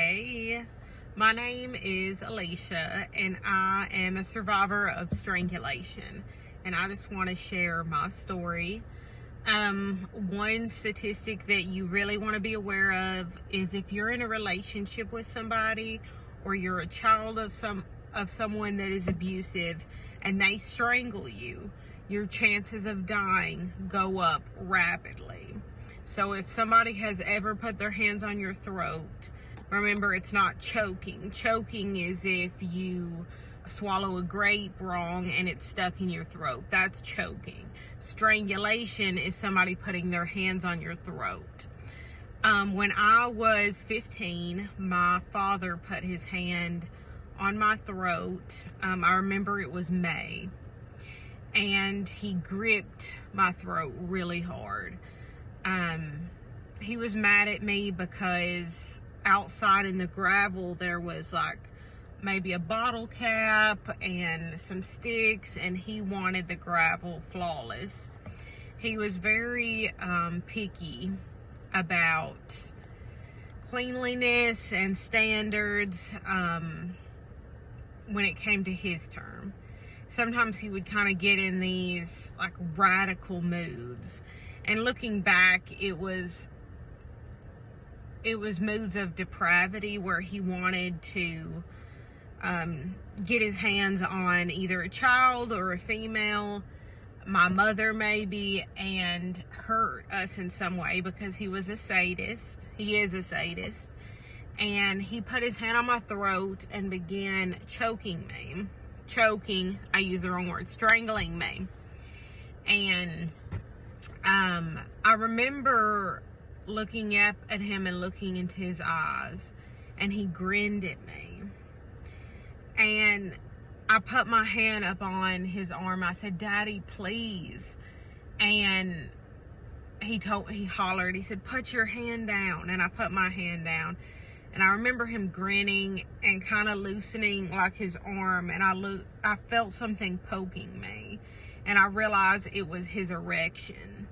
Hey, my name is Alicia and I am a survivor of strangulation, and I just want to share my story. One statistic that you really want to be aware of is if you're in a relationship with somebody or you're a child of someone that is abusive and they strangle you, your chances of dying go up rapidly. So if somebody has ever put their hands on your throat, remember, it's not choking. Choking is if you swallow a grape wrong and it's stuck in your throat. That's choking. Strangulation is somebody putting their hands on your throat. When I was 15, my father put his hand on my throat. I remember it was May, and he gripped my throat really hard. He was mad at me because outside in the gravel there was like maybe a bottle cap and some sticks, and he wanted the gravel flawless. He was very picky about cleanliness and standards when it came to his term. Sometimes he would kind of get in these like radical moods, and looking back, it was moods of depravity where he wanted to get his hands on either a child or a female, my mother maybe, and hurt us in some way because he was a sadist. He is a sadist. And he put his hand on my throat and began choking me. Choking, I use the wrong word, strangling me. And I remember looking up at him and looking into his eyes, and he grinned at me. And I put my hand up on his arm. I said, "Daddy, please." And he hollered, he said, "Put your hand down." And I put my hand down. And I remember him grinning and kind of loosening like his arm, and I felt something poking me, and I realized it was his erection.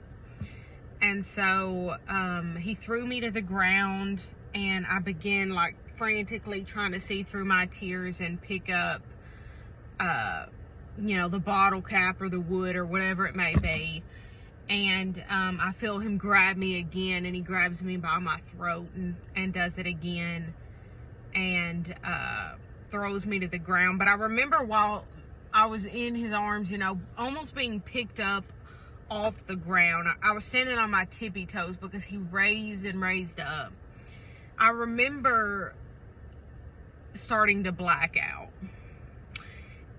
And so he threw me to the ground, and I began like frantically trying to see through my tears and pick up the bottle cap or the wood or whatever it may be. And I feel him grab me again, and he grabs me by my throat and does it again, and throws me to the ground. But I remember while I was in his arms, almost being picked up off the ground, I was standing on my tippy toes because he raised and raised up. I remember starting to black out.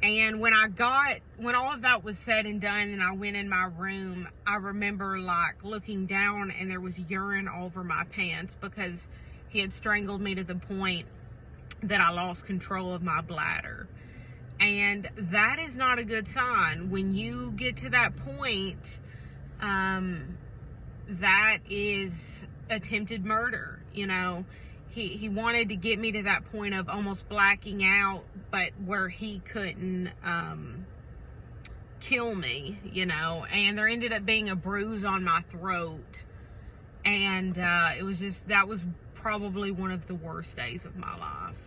And when all of that was said and done and I went in my room, I remember like looking down and there was urine all over my pants because he had strangled me to the point that I lost control of my bladder. And that is not a good sign. When you get to that point, that is attempted murder. He wanted to get me to that point of almost blacking out, but where he couldn't kill me, and there ended up being a bruise on my throat. And that was probably one of the worst days of my life.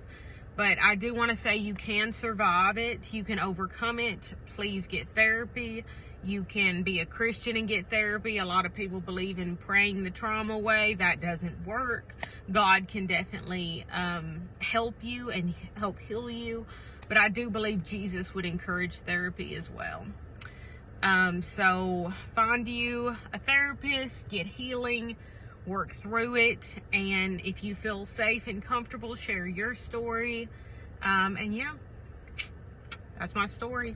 But I do want to say you can survive it. You can overcome it. Please get therapy. You can be a Christian and get therapy. A lot of people believe in praying the trauma away. That doesn't work. God can definitely help you and help heal you. But I do believe Jesus would encourage therapy as well. So find you a therapist, get healing, work through it. And if you feel safe and comfortable, share your story. And yeah, that's my story.